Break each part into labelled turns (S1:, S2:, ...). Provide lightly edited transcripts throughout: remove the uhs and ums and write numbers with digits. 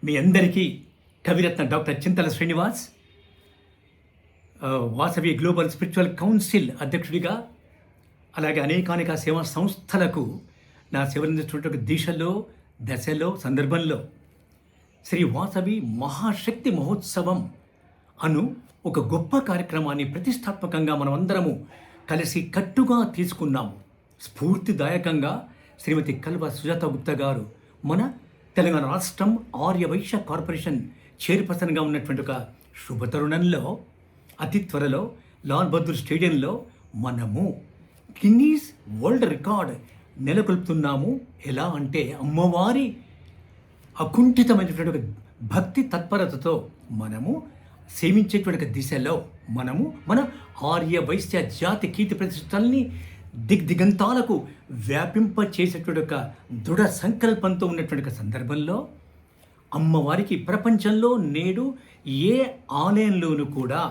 S1: మీ అందరికీ Kaviratna doctor Chintala Srinivas Vasavi global spiritual council అధ్యక్షుడిగా, అలాగే అనేకానేక సేవా సంస్థలకు నా సేవలందిస్తున్నటువంటి దశలో సందర్భంలో శ్రీ వాసవి మహాశక్తి మహోత్సవం అను ఒక గొప్ప కార్యక్రమాన్ని ప్రతిష్టాత్మకంగా మనమందరము కలిసి కట్టుగా తీసుకున్నాము. స్ఫూర్తిదాయకంగా శ్రీమతి కల్వ సుజాత గుప్తా గారు మన తెలంగాణ రాష్ట్రం ఆర్యవైశ్య కార్పొరేషన్ చైర్పర్సన్గా ఉన్నటువంటి ఒక శుభతరుణంలో అతి త్వరలో లాల్ బహదూర్ స్టేడియంలో మనము గిన్నీస్ వరల్డ్ రికార్డ్ నెలకొల్పుతున్నాము. ఎలా అంటే అమ్మవారి అకుంఠితమైనటువంటి భక్తి తత్పరతతో మనము సేవించేటువంటి దిశలో మనము మన ఆర్య వైశ్య జాతి కీర్తి ప్రతిష్టల్ని దిగంతాలకు వ్యాపింపచేసేటువంటి ఒక దృఢ సంకల్పంతో ఉన్నటువంటి సందర్భంలో అమ్మవారికి ప్రపంచంలో నేడు ఏ ఆలయంలోనూ కూడా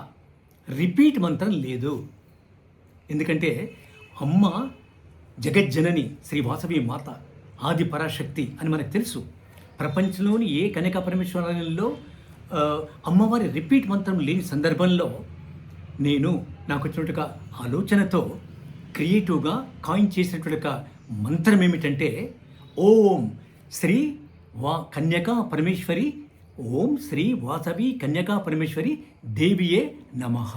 S1: రిపీట్ మంత్రం లేదు. ఎందుకంటే అమ్మ జగజ్జనని శ్రీ వాసవి మాత ఆది పరాశక్తి అని మనకు తెలుసు. ప్రపంచంలోని ఏ కన్యకా పరమేశ్వరాలయంలో అమ్మవారి రిపీట్ మంత్రం లేని సందర్భంలో నేను నాకు వచ్చినటువంటి ఆలోచనతో క్రియేటివ్గా కాయిన్ చేసినటువంటి ఒక మంత్రం ఏమిటంటే ఓం శ్రీ కన్యకా పరమేశ్వరి, ఓం శ్రీ వాసవి కన్యకా పరమేశ్వరి దేవియే నమః.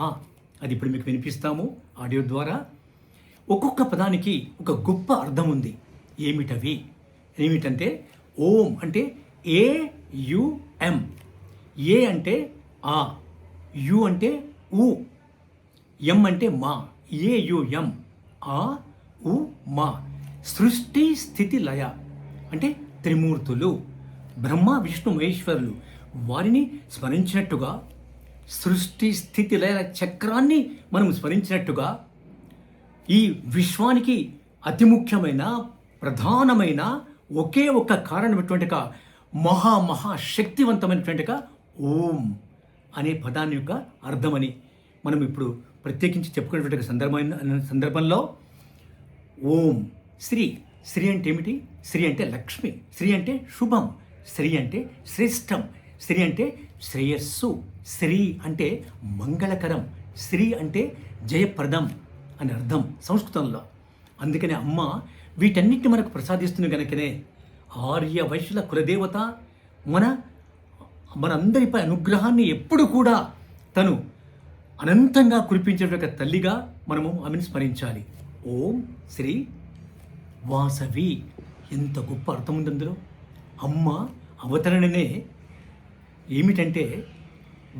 S1: అది ఇప్పుడు మీకు వినిపిస్తాము ఆడియో ద్వారా. ఒక్కొక్క పదానికి ఒక గొప్ప అర్థం ఉంది. ఏమిటంటే ఓం అంటే AUM, ఏ అంటే ఆ, యు అంటే ఊ, ఎం అంటే మా, AUM ఆ ఉ మా. సృష్టి స్థితి లయ అంటే త్రిమూర్తులు బ్రహ్మ విష్ణు మహేశ్వరులు, వారిని స్మరించినట్టుగా సృష్టి స్థితి లయ చక్రాన్ని మనం స్మరించినట్టుగా ఈ విశ్వానికి అతి ముఖ్యమైన ప్రధానమైన ఒకే ఒక్క కారణమైనటువంటి మహాశక్తివంతమైనటువంటి ఓం అనే పదాన్ని యొక్క అర్థమని మనం ఇప్పుడు ప్రత్యేకించి చెప్పుకునేటువంటి సందర్భంలో ఓం శ్రీ అంటే ఏమిటి? శ్రీ అంటే లక్ష్మి, శ్రీ అంటే శుభం, శ్రీ అంటే శ్రేష్టం, శ్రీ అంటే శ్రేయస్సు, శ్రీ అంటే మంగళకరం, శ్రీ అంటే జయప్రదం అని అర్థం సంస్కృతంలో. అందుకనే అమ్మ వీటన్నిటిని మనకు ప్రసాదిస్తుంది కనుకనే ఆర్య వైశ్యుల కులదేవత మనందరిపై అనుగ్రహాన్ని ఎప్పుడు కూడా తను అనంతంగా కురిపించేట తల్లిగా మనము ఆమెను స్మరించాలి. ఓం శ్రీ వాసవి, ఎంత గొప్ప అర్థం ఉంది అందులో. అమ్మ అవతరణనే ఏమిటంటే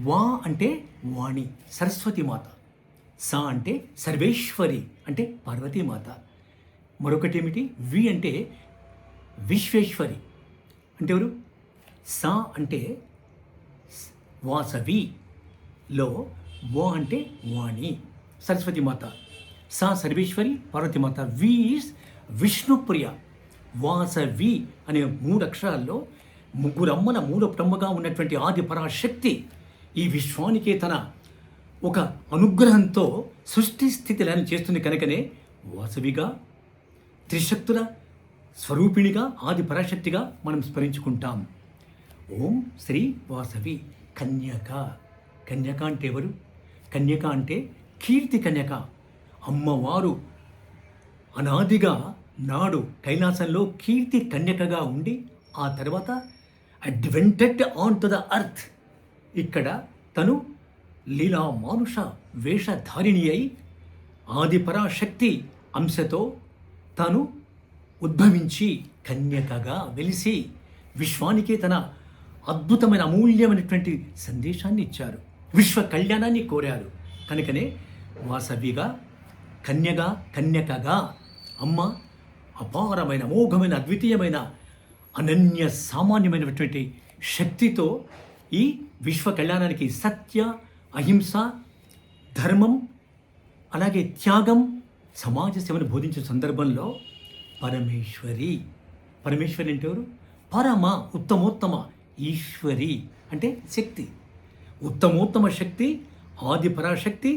S1: వా అంటే వాణి సరస్వతి మాత, సా అంటే సర్వేశ్వరి అంటే పార్వతీమాత, మరొకటి ఏమిటి వి అంటే విశ్వేశ్వరి అంటే ఎవరు? సా అంటే వాసవిలో వా అంటే వాణి సరస్వతి మాత, సా సర్వేశ్వరి పార్వతీమాత, వి ఈజ్ విష్ణుప్రియ. వాసవి అనే 3 అక్షరాల్లో ముగ్గురు అమ్మల మూలబ్రహ్మగా ఉన్నటువంటి ఆది పరాశక్తి ఈ విశ్వానికే తన ఒక అనుగ్రహంతో సృష్టి స్థితిలను చేస్తుంది కనుకనే వాసవిగా త్రిశక్తుల స్వరూపిణిగా ఆది పరాశక్తిగా మనం స్మరించుకుంటాం. ఓం శ్రీ వాసవి. కన్యక అంటే ఎవరు? కన్యక అంటే కీర్తి కన్యక. అమ్మవారు అనాదిగా నాడు కైలాసంలో కీర్తి కన్యకగా ఉండి ఆ తర్వాత అడ్వెంటెడ్ ఆన్ టు ద అర్త్. ఇక్కడ తను లీలా మానుష వేషధారిణి అయి ఆది పరాశక్తి అంశతో తాను ఉద్భవించి కన్యకగా వెలిసి విశ్వానికే తన అద్భుతమైన అమూల్యమైనటువంటి సందేశాన్ని ఇచ్చారు, విశ్వ కళ్యాణాన్ని కోరారు. కనుకనే వాసవిగా కన్యకగా అమ్మ అపారమైన అమోఘమైన అద్వితీయమైన అనన్య సామాన్యమైనటువంటి శక్తితో ఈ విశ్వ కళ్యాణానికి సత్య అహింస ధర్మం అలాగే త్యాగం సమాజ సేవను బోధించే సందర్భంలో పరమేశ్వరి అంటే ఎవరు? పరమ ఉత్తమోత్తమ ఈశ్వరి అంటే శక్తి, ఉత్తమోత్తమ శక్తి, ఆది పరాశక్తి,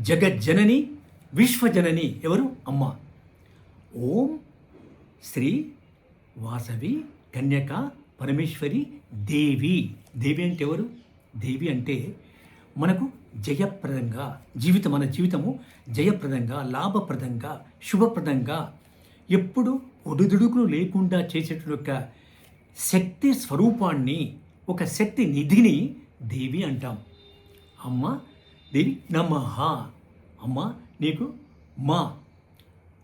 S1: జగజ్జనని, విశ్వజనని ఎవరు? అమ్మ. ఓం శ్రీ వాసవి కన్యక పరమేశ్వరి దేవి. దేవి అంటే ఎవరు? దేవి అంటే మనకు జయప్రదంగా మన జీవితము జయప్రదంగా, లాభప్రదంగా, శుభప్రదంగా ఎప్పుడు ఒడిదుడుకులు లేకుండా చేసేటువంటి ఒక శక్తి స్వరూపాన్ని, ఒక శక్తి నిధిని దేవి అంటాం. అమ్మ దేవి నమః. అమ్మ నీకు మా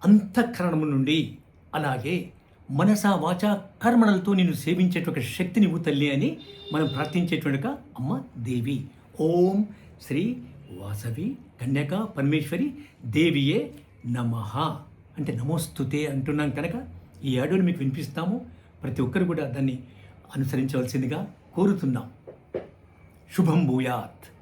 S1: అంతఃకరణము నుండి, అలాగే మనస వాచ కర్మణలతో నేను సేవించేటువంటి శక్తిని ఇవ్వు తల్లి అని మనం ప్రార్థించేటువంటి అమ్మ దేవి. ఓం శ్రీ వాసవి కన్యకా పరమేశ్వరి దేవియే నమః అంటే నమోస్తుతే అంటున్నాం కనుక ఈ ఆడియోని మీకు వినిపిస్తాము. ప్రతి ఒక్కరు కూడా దాన్ని అనుసరించవలసిందిగా కోరుతున్నాం. శుభం భూయాత్.